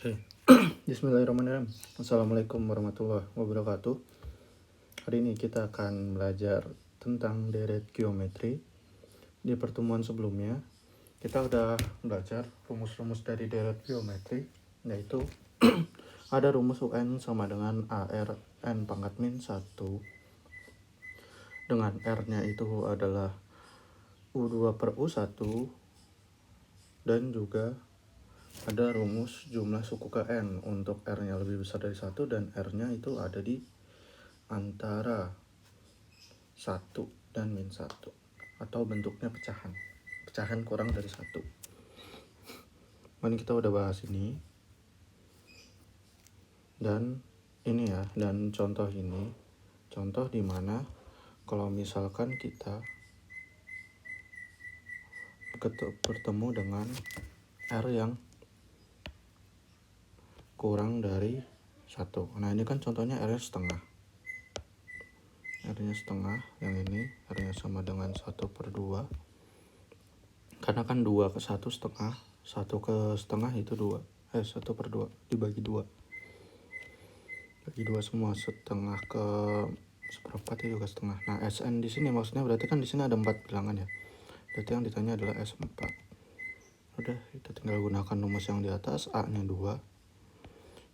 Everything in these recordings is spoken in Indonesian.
Oke. Bismillahirrahmanirrahim. Assalamualaikum warahmatullahi wabarakatuh. Hari ini kita akan belajar tentang deret geometri. Di pertemuan sebelumnya kita udah belajar rumus-rumus dari deret geometri, yaitu ada rumus UN sama dengan AR N pangkat min 1, dengan R-nya itu adalah U2 per U1, dan juga ada rumus jumlah suku ke N untuk R-nya lebih besar dari 1 dan R-nya itu ada di antara 1 dan min 1, atau bentuknya pecahan kurang dari 1. Kemarin kita udah bahas ini, dan ini ya, dan contoh ini, contoh dimana kalau misalkan kita bertemu dengan R yang kurang dari 1. Nah ini kan contohnya R-nya setengah. R-nya setengah, yang ini R-nya sama dengan 1/2. Karena kan 2 ke 1 setengah, 1 ke setengah itu 2. 1/2 dibagi 2. Bagi 2 semua, setengah ke seperempat itu juga setengah. Nah, SN di sini maksudnya berarti kan di sini ada 4 bilangan ya. Berarti yang ditanya adalah S4. Udah, kita tinggal gunakan rumus yang di atas. A-nya 2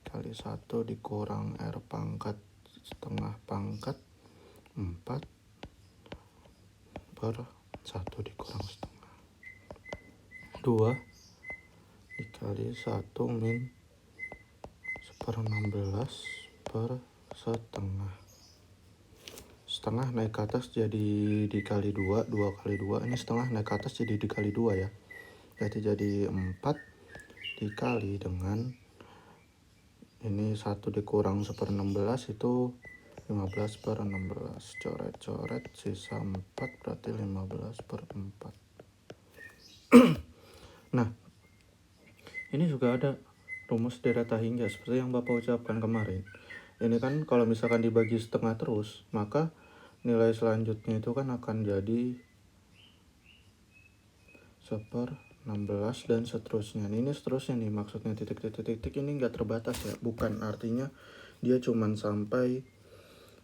kali 1 dikurang R pangkat setengah pangkat 4 per 1 dikurang setengah 2 dikali 1 min 1/16 per setengah. Setengah naik ke atas jadi dikali 2, 2 kali 2. Ini setengah naik ke atas jadi dikali 2 ya. Berarti jadi 4 dikali dengan ini 1 dikurang 1/16 itu 15/16. Coret-coret sisa 4 berarti 15/4. Nah, ini juga ada rumus deret hingga seperti yang Bapak ucapkan kemarin. Ini kan kalau misalkan dibagi setengah terus, maka nilai selanjutnya itu kan akan jadi 1/16 dan seterusnya. Ini seterusnya nih, maksudnya titik-titik ini nggak terbatas ya. Bukan artinya dia cuman sampai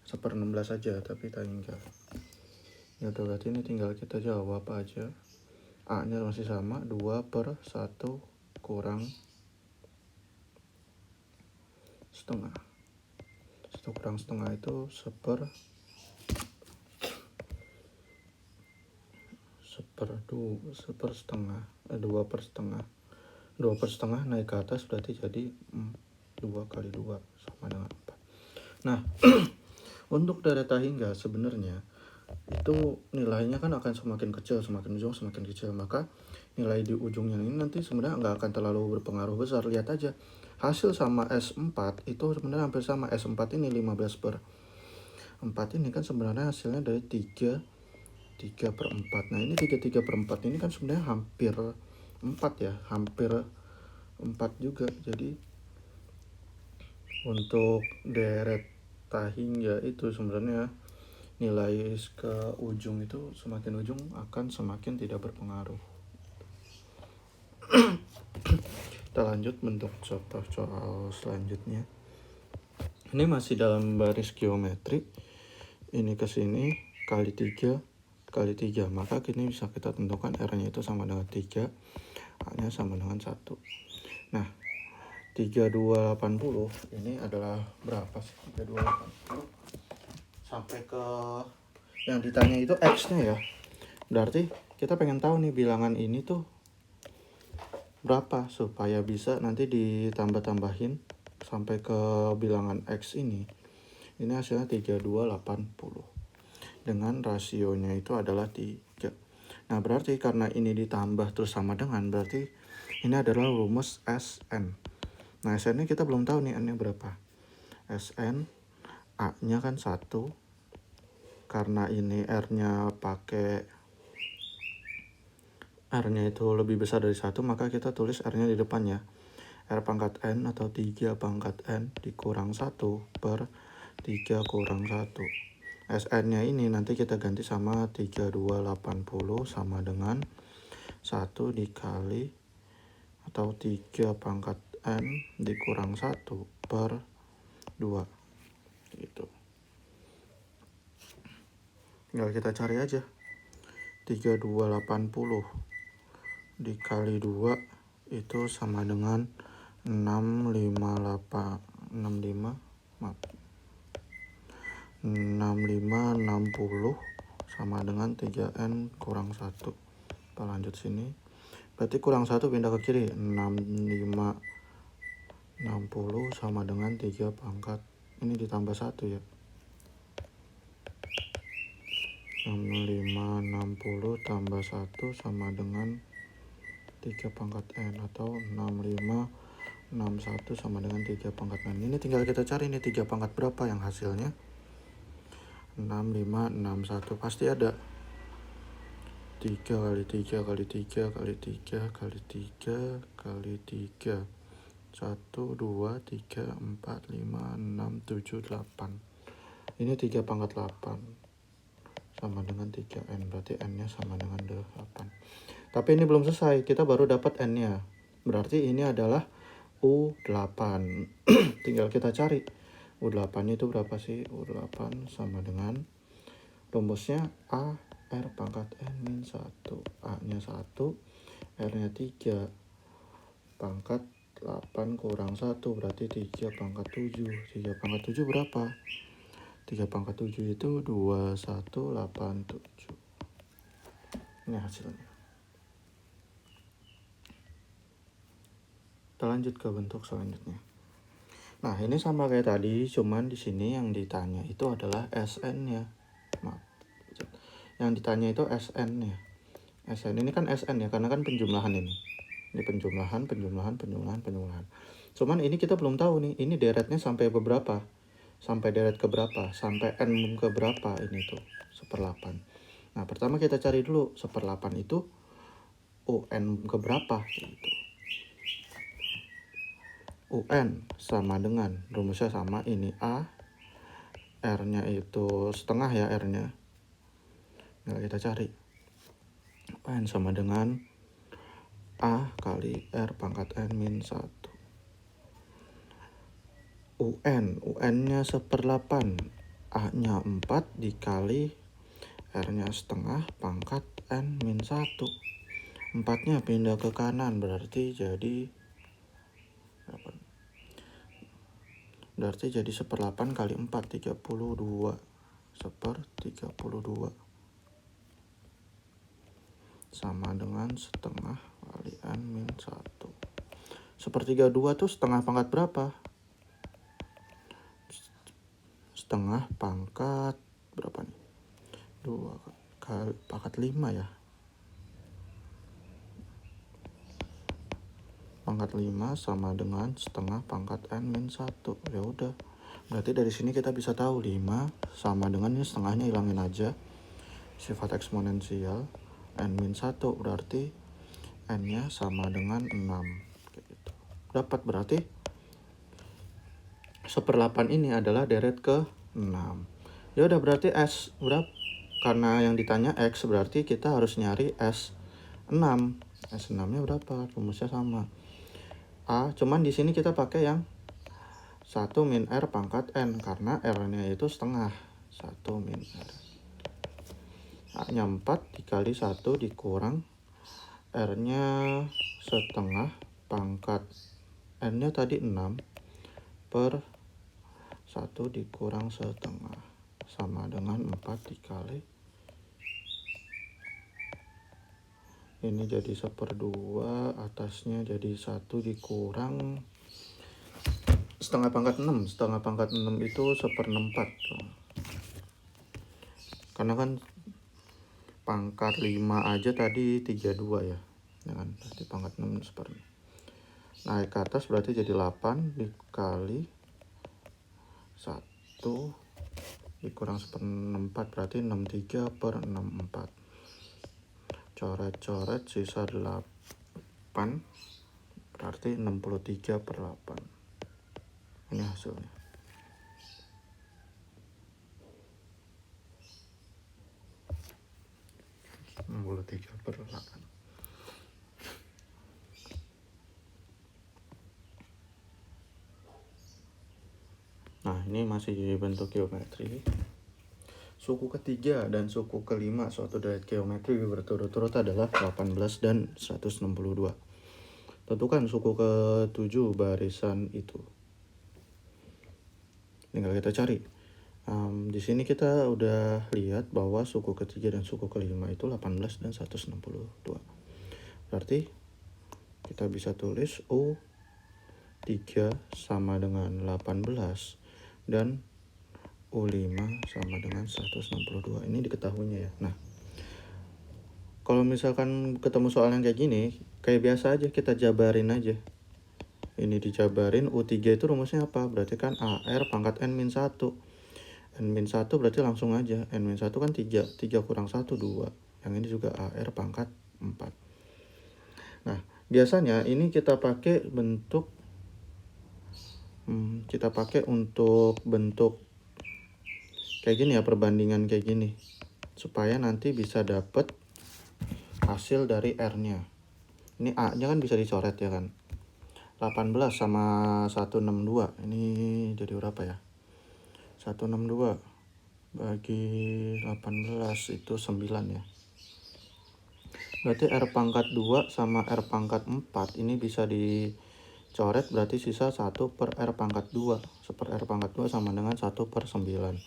1/16 saja, tapi tak hingga. Ya berarti ini tinggal kita jawab aja. A-nya masih sama, 2/1 kurang setengah. 1 kurang setengah itu 2/2 naik ke atas berarti jadi 2 kali 2 sama dengan 4. Nah, untuk deret hingga sebenarnya itu nilainya kan akan semakin kecil, semakin ujung semakin kecil. Maka nilai di ujungnya ini nanti sebenarnya nggak akan terlalu berpengaruh besar. Lihat aja, hasil sama S4 itu sebenarnya hampir sama. S4 ini 15/4 ini kan sebenarnya hasilnya dari 3/4. Nah ini 3/4 ini kan sebenarnya hampir 4 ya, hampir 4 juga. Jadi untuk deret hingga itu sebenarnya nilai ke ujung itu semakin ujung akan semakin tidak berpengaruh. Kita lanjut bentuk contoh soal selanjutnya. Ini masih dalam baris geometri. Ini ke sini kali 3 kali 3. Maka kini bisa kita tentukan R-nya itu sama dengan 3, A-nya sama dengan 1. Nah, 3280 ini adalah berapa sih? 3280 sampai ke yang ditanya itu X-nya ya. Berarti kita pengen tahu nih bilangan ini tuh berapa supaya bisa nanti ditambah-tambahin sampai ke bilangan X ini. Ini hasilnya 3280 dengan rasionya itu adalah 3. Nah berarti karena ini ditambah terus sama dengan, berarti ini adalah rumus SN. Nah SN ini kita belum tahu nih N nya berapa. SN A nya kan 1, karena ini R nya itu lebih besar dari 1, maka kita tulis R nya di depannya. R pangkat N atau 3 pangkat N dikurang 1 per 3 kurang 1. SN nya ini nanti kita ganti sama 3280 sama dengan 1 dikali atau 3 pangkat N dikurang 1/2 gitu. Tinggal kita cari aja. 3280 dikali 2 itu sama dengan 6560 sama dengan 3N kurang 1. Kita lanjut sini. Berarti kurang 1 pindah ke kiri. 6560 sama dengan 3 pangkat. Ini ditambah 1 ya. 6560 tambah 1 sama dengan 3 pangkat N, atau 6561 sama dengan 3 pangkat N. Ini tinggal kita cari nih 3 pangkat berapa yang hasilnya. 6561 pasti ada. 3 kali 3 kali 3 kali 3 kali 3 kali 3. 1, 2, 3, 4, 5, 6, 7, 8. Ini 3 pangkat 8 sama dengan 3N, berarti N-nya sama dengan 8. Tapi ini belum selesai, kita baru dapat N-nya. Berarti ini adalah U8. Tinggal kita cari. U8 itu berapa sih? U8 sama dengan rumusnya A R pangkat N-1. A-nya 1, R-nya 3. Pangkat 8 kurang 1 berarti 3 pangkat 7. 3 pangkat 7 berapa? 3 pangkat 7 itu 2187. Ini hasilnya. Kita lanjut ke bentuk selanjutnya. Nah, ini sama kayak tadi, cuman di sini yang ditanya itu adalah SN-nya. Maaf. Yang ditanya itu SN-nya. SN ini kan SN ya, karena kan penjumlahan ini. Ini penjumlahan. Cuman ini kita belum tahu nih, ini deretnya sampai beberapa. Sampai deret ke berapa? Sampai N ke berapa ini tuh? 1/8. Nah, pertama kita cari dulu 1/8 itu UN ke berapa gitu. UN sama dengan, rumusnya sama, ini A, R-nya itu setengah ya, R-nya. Nah, kita cari. UN sama dengan A kali R pangkat N-1. UN-nya 1/8, A-nya 4 dikali R-nya setengah pangkat N-1. 4-nya pindah ke kanan, berarti jadi 1/8 kali 4, 32. 1/32 sama dengan setengah kali N-1. 1/32 tuh setengah pangkat berapa? Setengah pangkat berapa nih? 2 kali pangkat 5 ya. Pangkat 5 sama dengan setengah pangkat N-1. Ya udah. Berarti dari sini kita bisa tahu 5 sama dengan, ini setengahnya hilangin aja. Sifat eksponensial N-1 berarti N-nya sama dengan 6. Gitu. Dapat berarti 1/8 ini adalah deret ke 6. Ya udah, berarti S berapa? Karena yang ditanya X, berarti kita harus nyari S6. S6-nya berapa? Rumusnya sama. A, cuman di sini kita pakai yang 1 min R pangkat N karena R-nya itu setengah. 1 min R. A-nya 4 dikali 1 dikurang R-nya setengah pangkat N-nya tadi 6 per 1 dikurang setengah sama dengan 4 dikali, ini jadi 1/2, atasnya jadi 1 dikurang setengah pangkat 6. Setengah pangkat 6 itu 1/64. Karena kan pangkat 5 aja tadi 32 ya. Dengan berarti pangkat 6 1/6. Naik ke atas berarti jadi 8 dikali 1 dikurang 1/64 berarti 63/64. Coret-coret sisa 8 berarti 63/8. Ini hasilnya. Mulai 3/8. Nah, ini masih bentuk geometri. Suku ketiga dan suku kelima suatu derajat geometri berturut-turut adalah 18 dan 162. Tentukan suku ke-7 barisan itu. Tinggal kita cari. Di sini kita udah lihat bahwa suku ketiga dan suku kelima itu 18 dan 162. Berarti kita bisa tulis U3 sama dengan 18 dan U5 sama dengan 162. Ini diketahuinya ya. Nah, kalau misalkan ketemu soal yang kayak gini, kayak biasa aja kita jabarin aja. Ini dijabarin, U3 itu rumusnya apa? Berarti kan AR pangkat N-1. N-1 berarti langsung aja. N-1 kan 3. 3 kurang 1, 2. Yang ini juga AR pangkat 4. Nah, biasanya ini kita pakai bentuk untuk bentuk kayak gini ya, perbandingan kayak gini, supaya nanti bisa dapet hasil dari R-nya. Ini A-nya kan bisa dicoret ya kan. 18 sama 162. Ini jadi berapa ya? 162 bagi 18 itu 9 ya. Berarti R pangkat 2 sama R pangkat 4 ini bisa dicoret, berarti sisa 1 per R pangkat 2. 1 R pangkat 2 sama dengan 1 per 9.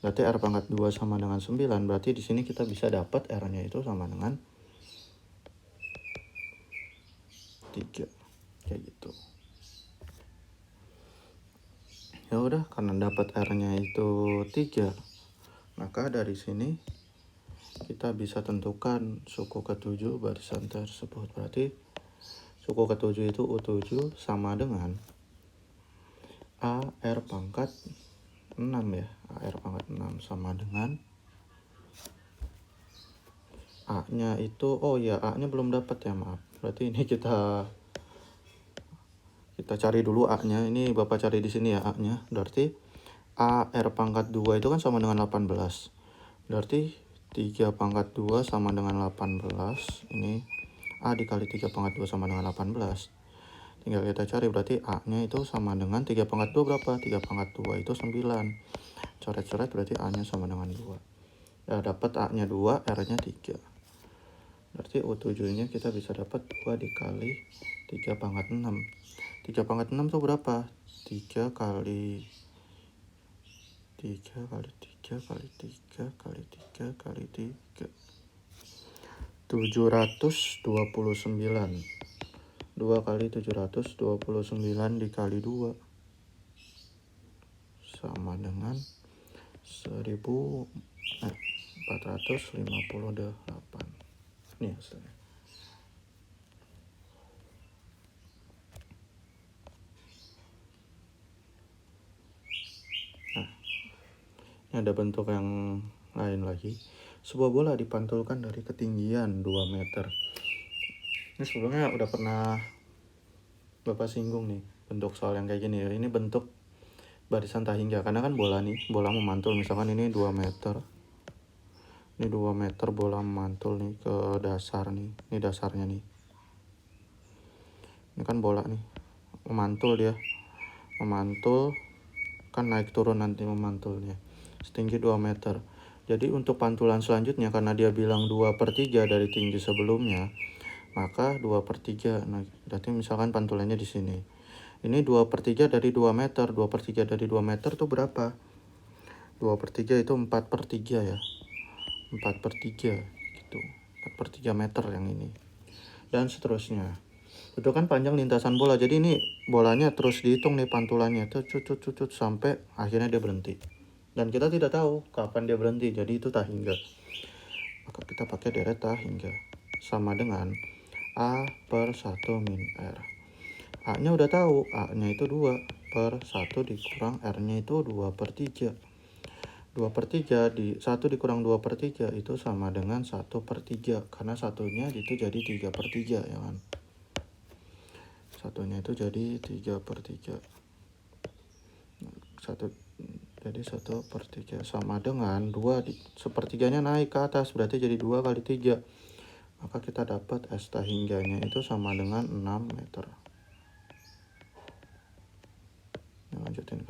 Berarti R pangkat 2 sama dengan 9. Berarti di sini kita bisa dapat R-nya itu sama dengan 3. Kayak gitu. Ya udah, karena dapat R-nya itu 3, maka dari sini kita bisa tentukan suku ke-7 barisan tersebut. Berarti suku ke-7 itu U7 sama dengan AR pangkat 6 ya. AR pangkat 6 sama dengan A-nya itu, oh ya, A-nya belum dapat ya, maaf. Berarti ini kita cari dulu A-nya. Ini Bapak cari di sini ya A-nya. Berarti AR pangkat 2 itu kan sama dengan 18. Berarti 3 pangkat 2 sama dengan 18. Ini A dikali 3 pangkat 2 sama dengan 18. Tinggal kita cari, berarti A-nya itu sama dengan 3 pangkat 2 berapa? 3 pangkat 2 itu 9. Coret-coret berarti A-nya sama dengan 2. Ya, dapat A-nya 2, R-nya 3. Berarti U7-nya kita bisa dapat 2 dikali 3 pangkat 6. 3 pangkat 6 itu berapa? 3 kali 3 kali 3 kali 3 kali 3 kali 3. 729. 2 kali 729 dikali 2 sama dengan 1458. Ini hasilnya. Nah, ini ada bentuk yang lain lagi. Sebuah bola dipantulkan dari ketinggian 2 meter. Ini sebelumnya udah pernah Bapak singgung nih, bentuk soal yang kayak gini ya. Ini bentuk barisan tak hingga, karena kan bola memantul, misalkan ini 2 meter. Ini 2 meter bola memantul nih ke dasar nih. Ini dasarnya nih. Ini kan bola nih. Memantul dia. Memantul kan naik turun nanti memantulnya. Setinggi 2 meter. Jadi untuk pantulan selanjutnya, karena dia bilang 2/3 dari tinggi sebelumnya, maka 2/3. Nah, berarti misalkan pantulannya di sini. Ini 2/3 dari 2 meter. 2/3 dari 2 meter tuh berapa? 2/3 itu 4/3 ya. 4/3 gitu. 4/3 meter yang ini. Dan seterusnya. Itu kan panjang lintasan bola. Jadi ini bolanya terus dihitung nih pantulannya. Cucut sampai akhirnya dia berhenti. Dan kita tidak tahu kapan dia berhenti. Jadi itu tak hingga. Maka kita pakai deret tak hingga. Sama dengan A per 1 min R. A-nya udah tahu. A-nya itu 2 per 1 dikurang R-nya itu 2/3. 2/3 1 dikurang 2/3 itu sama dengan 1/3. Karena satunya itu jadi 3/3 ya kan. Satunya itu jadi 3/3. Jadi 1/3 sama dengan 2/3-nya naik ke atas, berarti jadi 2 kali 3. Maka kita dapat S tak hingganya itu sama dengan 6 meter. Lanjutin